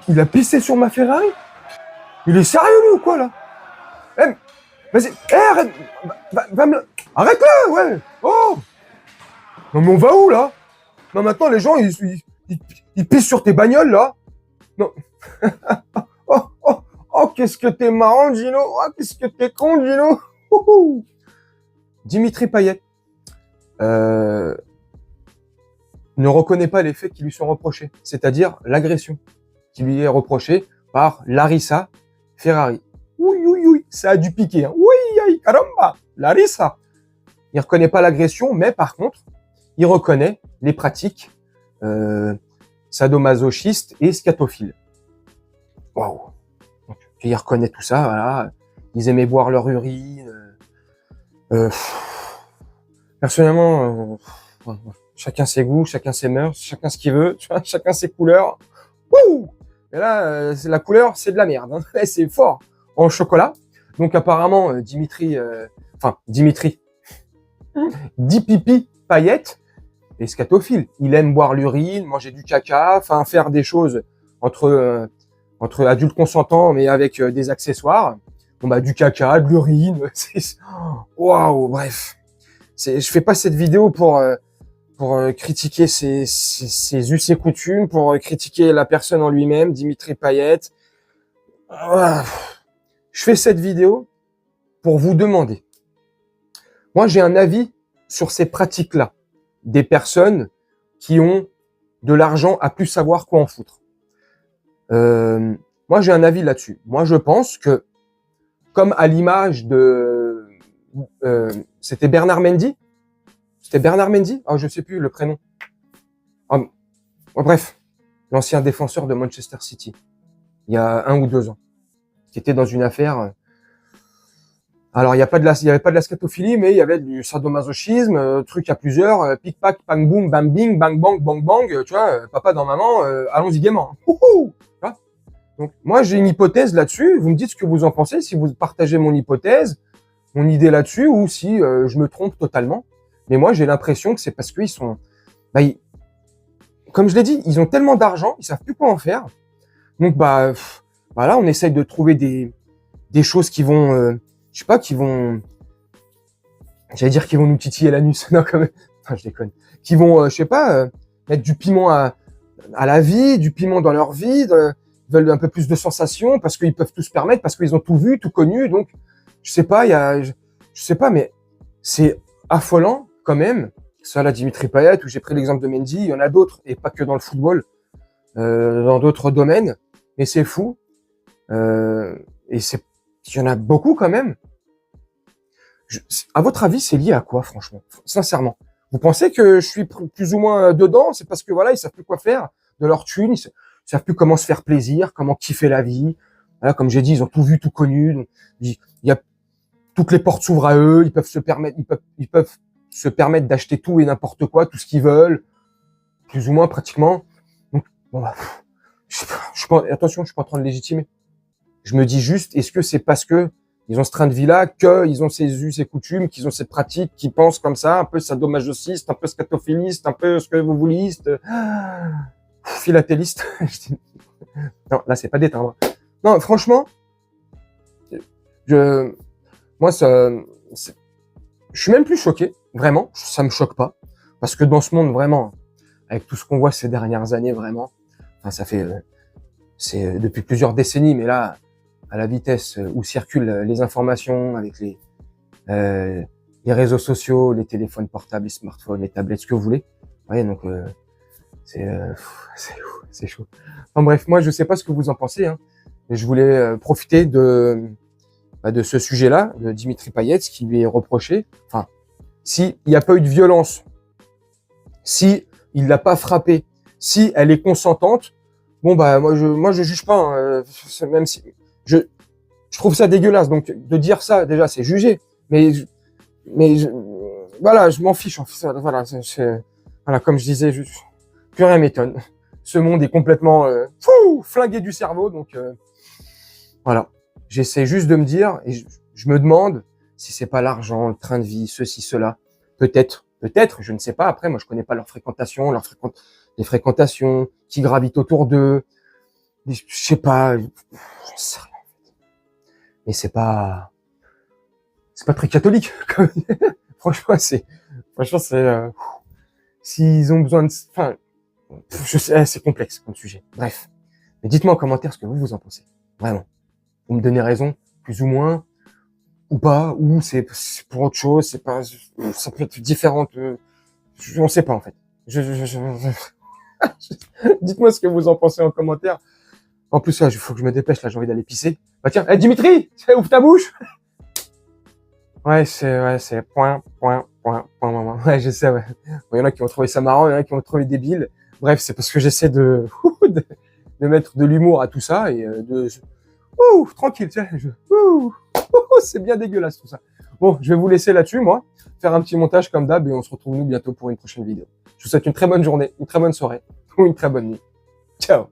Il a pissé sur ma Ferrari? Il est sérieux, lui, ou quoi, là? Eh, vas-y, arrête! Va me... Arrête-le, ouais! Oh! Non, mais on va où, là? Non, maintenant, les gens, ils pissent sur tes bagnoles, là? Non. Oh, qu'est-ce que t'es marrant, Gino! Oh, qu'est-ce que t'es con, Gino! Dimitri Payet ne reconnaît pas les faits qui lui sont reprochés, c'est-à-dire l'agression qui lui est reprochée par Larissa Ferrari. Oui, ça a dû piquer. Hein. Oui, caramba, Larissa. Il reconnaît pas l'agression, mais par contre, il reconnaît les pratiques sadomasochistes et scatophiles. Waouh. Il reconnaît tout ça, voilà. Ils aimaient boire leur urine. Personnellement, chacun ses goûts, chacun ses mœurs, chacun ce qu'il veut, chacun ses couleurs. Wouh! Et là, la couleur, c'est de la merde. Hein. C'est fort en chocolat. Donc apparemment, Dimitri Pipi Payet est scatophile. Il aime boire l'urine, manger du caca, enfin faire des choses entre adultes consentants, mais avec des accessoires. Bon bah du caca, de l'urine. Waouh, bref. Je fais pas cette vidéo pour critiquer ses us et coutumes, pour critiquer la personne en lui-même, Dimitri Payet. Je fais cette vidéo pour vous demander. Moi, j'ai un avis sur ces pratiques-là. Des personnes qui ont de l'argent à plus savoir quoi en foutre. Moi, j'ai un avis là-dessus. Moi, je pense que, comme à l'image de... c'était Bernard Mendy? C'était Bernard Mendy? Ah, je sais plus le prénom. Bref, l'ancien défenseur de Manchester City, il y a 1 ou 2 ans, qui était dans une affaire. Alors, il y avait pas de la scatophilie, mais il y avait du sadomasochisme, truc à plusieurs, pic-pac, bang boum, bam bing, bang bang, bang bang, tu vois, papa dans maman, allons-y gaiement. Donc, moi, j'ai une hypothèse là-dessus. Vous me dites ce que vous en pensez, si vous partagez mon hypothèse, mon idée là-dessus, ou si je me trompe totalement. Mais moi, j'ai l'impression que c'est parce qu'ils sont... comme je l'ai dit, ils ont tellement d'argent, ils savent plus quoi en faire. Donc, voilà, on essaye de trouver des choses qui vont... je sais pas, qui vont... J'allais dire qu'ils vont nous titiller l'anus. Non, quand même. Enfin, je déconne. Qui vont, je sais pas, mettre du piment à la vie, du piment dans leur vie, ils veulent un peu plus de sensations parce qu'ils peuvent tout se permettre, parce qu'ils ont tout vu, tout connu. Donc, je sais pas, je sais pas, mais c'est affolant quand même. Ça, là, Dimitri Payet, où j'ai pris l'exemple de Mendy, il y en a d'autres, et pas que dans le football, dans d'autres domaines. Mais c'est fou. Et il y en a beaucoup quand même. À votre avis, c'est lié à quoi, franchement, sincèrement? Vous pensez que je suis plus ou moins dedans? C'est parce que voilà, ils savent plus quoi faire de leur thune, ils savent plus comment se faire plaisir, comment kiffer la vie. Voilà, comme j'ai dit, ils ont tout vu, tout connu. Donc, il y a toutes les portes s'ouvrent à eux. Ils peuvent se permettre d'acheter tout et n'importe quoi, tout ce qu'ils veulent, plus ou moins pratiquement. Donc, bon, attention, je suis pas en train de légitimer. Je me dis juste, est-ce que c'est parce que ils ont ce train de vie-là, qu'ils ont ces us et coutumes, qu'ils ont ces pratiques, qu'ils pensent comme ça, un peu sadomasochiste, un peu scatophiliste, un peu ce que vous voulez, philatéliste. Non, là, c'est pas des timbres. Non, franchement, je suis même plus choqué, vraiment, ça me choque pas, parce que dans ce monde, vraiment, avec tout ce qu'on voit ces dernières années, vraiment, enfin, ça fait, c'est depuis plusieurs décennies, mais là, à la vitesse où circulent les informations avec les réseaux sociaux, les téléphones portables, les smartphones, les tablettes, ce que vous voulez. Ouais, donc c'est chaud. Enfin bref, moi je sais pas ce que vous en pensez. Hein. Je voulais profiter de ce sujet-là, de Dimitri Payet, ce qui lui est reproché. Enfin, si il n'y a pas eu de violence, si il l'a pas frappée, si elle est consentante, bon moi je juge pas. Hein, même si je trouve ça dégueulasse. Donc de dire ça déjà c'est juger. Mais voilà, je m'en fiche. Voilà, voilà, comme je disais, plus rien m'étonne. Ce monde est complètement flingué du cerveau. Donc voilà, j'essaie juste de me dire et je me demande si c'est pas l'argent, le train de vie, ceci, cela. Peut-être, je ne sais pas. Après, moi je connais pas leur fréquentation, les fréquentations qui gravitent autour d'eux. je sais pas, j'en sais rien. Mais c'est pas très catholique. Franchement, c'est, s'ils ont besoin de, enfin, je sais, c'est complexe comme sujet. Bref. Mais dites-moi en commentaire ce que vous en pensez. Vraiment. Vous me donnez raison, plus ou moins, ou pas, ou c'est pour autre chose, c'est pas, ça peut être différent. On sait pas, en fait. Dites-moi ce que vous en pensez en commentaire. En plus, il faut que je me dépêche, là, j'ai envie d'aller pisser. Bah tiens, Dimitri, ouvre ta bouche. Ouais, c'est point. Ouais, je sais, ouais. Bon, y en a qui vont trouver ça marrant, il y en a qui vont trouver débile. Bref, c'est parce que j'essaie de mettre de l'humour à tout ça et tranquille, tiens, c'est bien dégueulasse tout ça. Bon, je vais vous laisser là-dessus, moi, faire un petit montage comme d'hab et on se retrouve nous bientôt pour une prochaine vidéo. Je vous souhaite une très bonne journée, une très bonne soirée ou une très bonne nuit. Ciao.